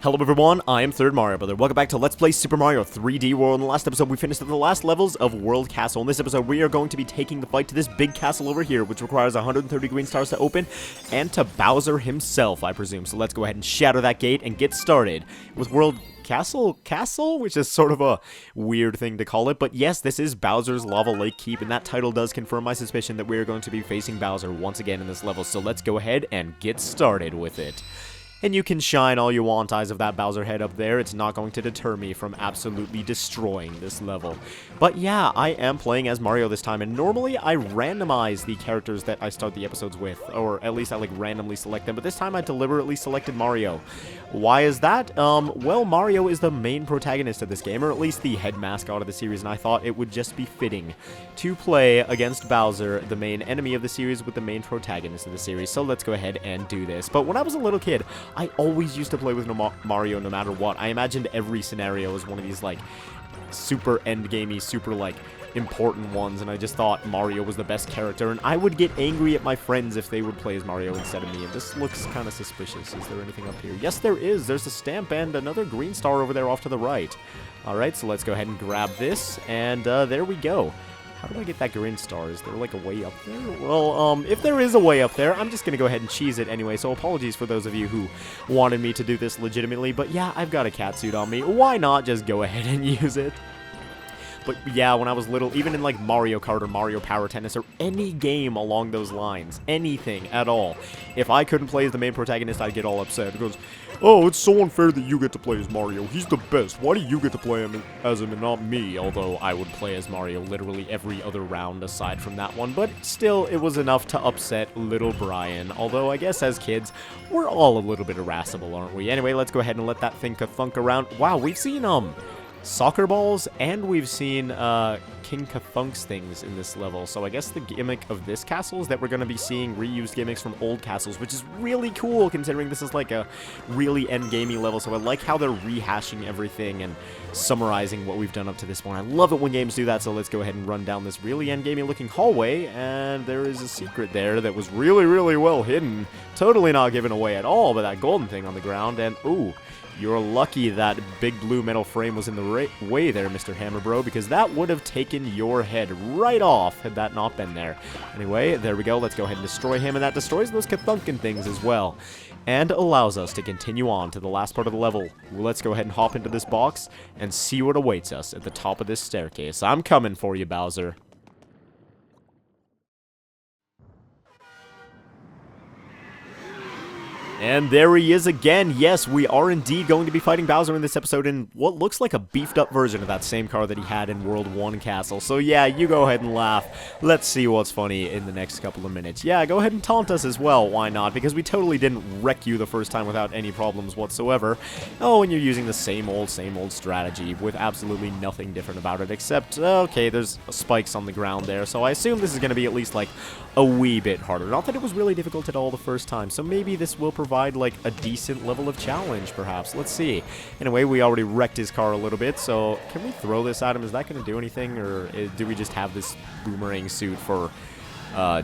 Hello everyone, I am Third Mario Brother. Welcome back to Let's Play Super Mario 3D World. In the last episode, we finished at the last levels of World Castle. In this episode, we are going to be taking the fight to this big castle over here, which requires 130 green stars to open, and to Bowser himself, I presume. So let's go ahead and shatter that gate and get started with World Castle, which is sort of a weird thing to call it. But yes, this is Bowser's Lava Lake Keep, and that title does confirm my suspicion that we are going to be facing Bowser once again in this level. So let's go ahead and get started with it. And you can shine all you want eyes of that Bowser head up there. It's not going to deter me from absolutely destroying this level. But yeah, I am playing as Mario this time, and normally I randomize the characters that I start the episodes with, or at least I like randomly select them, but this time I deliberately selected Mario. Why is that? Well, Mario is the main protagonist of this game, or at least the head mascot of the series, and I thought it would just be fitting to play against Bowser, the main enemy of the series, with the main protagonist of the series. So let's go ahead and do this. But when I was a little kid, I always used to play with Mario no matter what. I imagined every scenario as one of these, like, super endgamey, super, like, important ones, and I just thought Mario was the best character, and I would get angry at my friends if they would play as Mario instead of me, and this looks kind of suspicious. Is there anything up here? Yes, there is. There's a stamp and another green star over there off to the right. Alright, so let's go ahead and grab this, and there we go. How do I get that green star? Is there, like, a way up there? Well, if there is a way up there, I'm just gonna go ahead and cheese it anyway, so apologies for those of you who wanted me to do this legitimately, but yeah, I've got a catsuit on me. Why not just go ahead and use it? But yeah, when I was little, even in like Mario Kart or Mario Power Tennis or any game along those lines, anything at all, if I couldn't play as the main protagonist, I'd get all upset. It goes, oh, it's so unfair that you get to play as Mario. He's the best. Why do you get to play as him and not me? Although I would play as Mario literally every other round aside from that one. But still, it was enough to upset little Brian. Although I guess as kids, we're all a little bit irascible, aren't we? Anyway, let's go ahead and let that thing ka-thunk around. Wow, we've seen, soccer balls, and we've seen King Kathunk's things in this level. So I guess the gimmick of this castle is that we're going to be seeing reused gimmicks from old castles, which is really cool considering this is like a really endgamey level. So I like how they're rehashing everything and summarizing what we've done up to this point. I love it when games do that. So let's go ahead and run down this really endgamey looking hallway, and there is a secret there that was really, really well hidden. Totally not given away at all by that golden thing on the ground. And ooh, you're lucky that big blue metal frame was in the way there, Mr. Hammer Bro, because that would have taken your head right off had that not been there. Anyway, there we go. Let's go ahead and destroy him, and that destroys those Kathunkin things as well, and allows us to continue on to the last part of the level. Let's go ahead and hop into this box and see what awaits us at the top of this staircase. I'm coming for you, Bowser. And there he is again. Yes, we are indeed going to be fighting Bowser in this episode in what looks like a beefed up version of that same car that he had in World 1 Castle. So yeah, you go ahead and laugh. Let's see what's funny in the next couple of minutes. Yeah, go ahead and taunt us as well. Why not? Because we totally didn't wreck you the first time without any problems whatsoever. Oh, and you're using the same old strategy with absolutely nothing different about it except, okay, there's spikes on the ground there. So I assume this is going to be at least like a wee bit harder. Not that it was really difficult at all the first time. So maybe this will provide like a decent level of challenge, perhaps. Let's see. Anyway, we already wrecked his car a little bit, so can we throw this at him? Is that going to do anything, or do we just have this boomerang suit for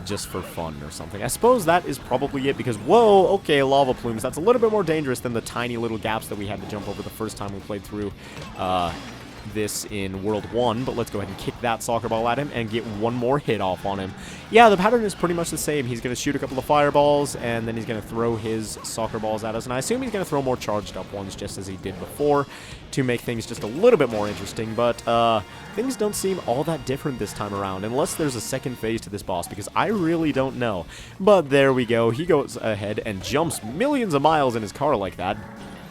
just for fun or something? I suppose that is probably it, because whoa, okay, lava plumes. That's a little bit more dangerous than the tiny little gaps that we had to jump over the first time we played through this in World 1, but let's go ahead and kick that soccer ball at him and get one more hit off on him. Yeah, the pattern is pretty much the same. He's going to shoot a couple of fireballs, and then he's going to throw his soccer balls at us, and I assume he's going to throw more charged up ones just as he did before to make things just a little bit more interesting, but things don't seem all that different this time around, unless there's a second phase to this boss, because I really don't know. But there we go. He goes ahead and jumps millions of miles in his car like that.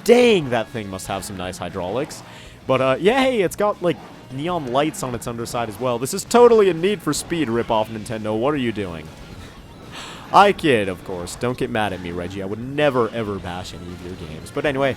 Dang, that thing must have some nice hydraulics. But, yeah, hey, it's got, like, neon lights on its underside as well. This is totally a Need for Speed ripoff, Nintendo. What are you doing? I kid, of course. Don't get mad at me, Reggie. I would never, ever bash any of your games. But anyway,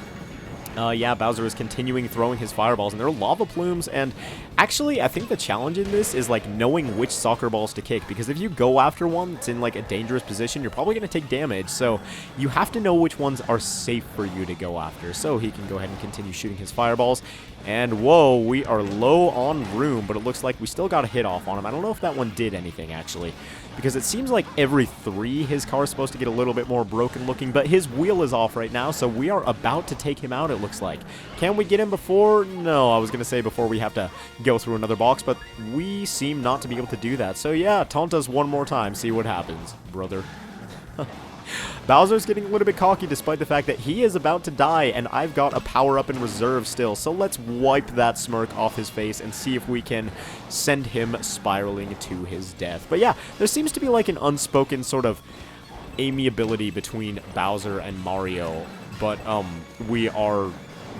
yeah, Bowser is continuing throwing his fireballs, and they're lava plumes, and actually, I think the challenge in this is, like, knowing which soccer balls to kick, because if you go after one that's in, like, a dangerous position, you're probably going to take damage, so you have to know which ones are safe for you to go after. So he can go ahead and continue shooting his fireballs, and whoa, we are low on room, but it looks like we still got a hit off on him. I don't know if that one did anything, actually, because it seems like every 3 his car is supposed to get a little bit more broken looking, but his wheel is off right now, so we are about to take him out, it looks like. Can we get him before? No, I was going to say before we have to go through another box, but we seem not to be able to do that. So yeah, taunt us one more time, see what happens, brother. Bowser's getting a little bit cocky despite the fact that he is about to die, and I've got a power-up in reserve still. So let's wipe that smirk off his face and see if we can send him spiraling to his death. But yeah, there seems to be like an unspoken sort of amiability between Bowser and Mario, but we are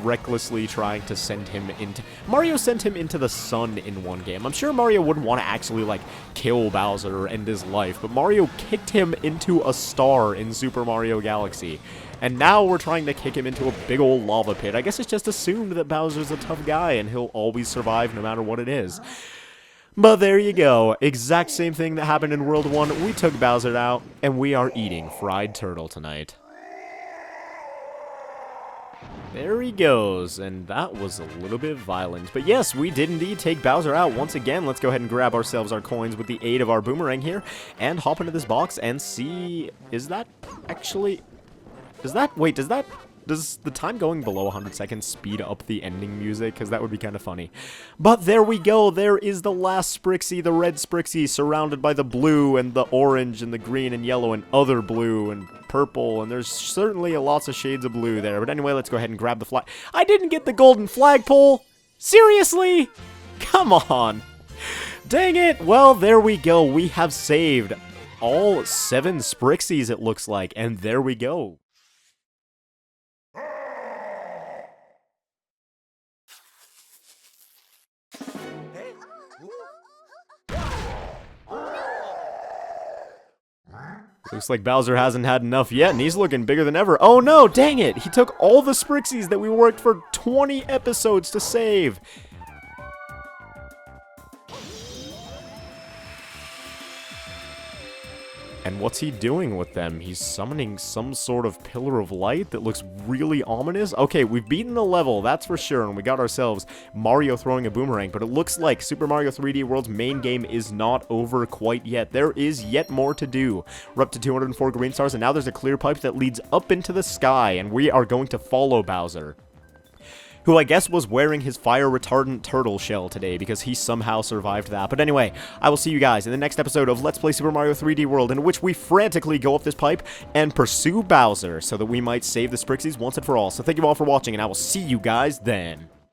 recklessly trying to send him into... Mario sent him into the sun in one game. I'm sure Mario wouldn't want to actually, like, kill Bowser or end his life, but Mario kicked him into a star in Super Mario Galaxy. And now we're trying to kick him into a big old lava pit. I guess it's just assumed that Bowser's a tough guy and he'll always survive no matter what it is. But there you go. Exact same thing that happened in World 1. We took Bowser out, and we are eating fried turtle tonight. There he goes, and that was a little bit violent. But yes, we did indeed take Bowser out once again. Let's go ahead and grab ourselves our coins with the aid of our boomerang here, and hop into this box and see... Is that actually... Wait, does the time going below 100 seconds speed up the ending music? Because that would be kind of funny. But there we go. There is the last Sprixie, the red Sprixie, surrounded by the blue and the orange and the green and yellow and other blue and purple. And there's certainly lots of shades of blue there. But anyway, let's go ahead and grab the flag. I didn't get the golden flagpole! Seriously? Come on. Dang it. Well, there we go. We have saved all 7 Sprixies, it looks like. And there we go. Looks like Bowser hasn't had enough yet, and he's looking bigger than ever. Oh no, dang it! He took all the Sprixies that we worked for 20 episodes to save! And what's he doing with them? He's summoning some sort of pillar of light that looks really ominous. Okay, we've beaten the level, that's for sure, and we got ourselves Mario throwing a boomerang, but it looks like Super Mario 3D World's main game is not over quite yet. There is yet more to do. We're up to 204 green stars, and now there's a clear pipe that leads up into the sky, and we are going to follow Bowser, who I guess was wearing his fire-retardant turtle shell today because he somehow survived that. But anyway, I will see you guys in the next episode of Let's Play Super Mario 3D World, in which we frantically go up this pipe and pursue Bowser so that we might save the Sprixies once and for all. So thank you all for watching, and I will see you guys then.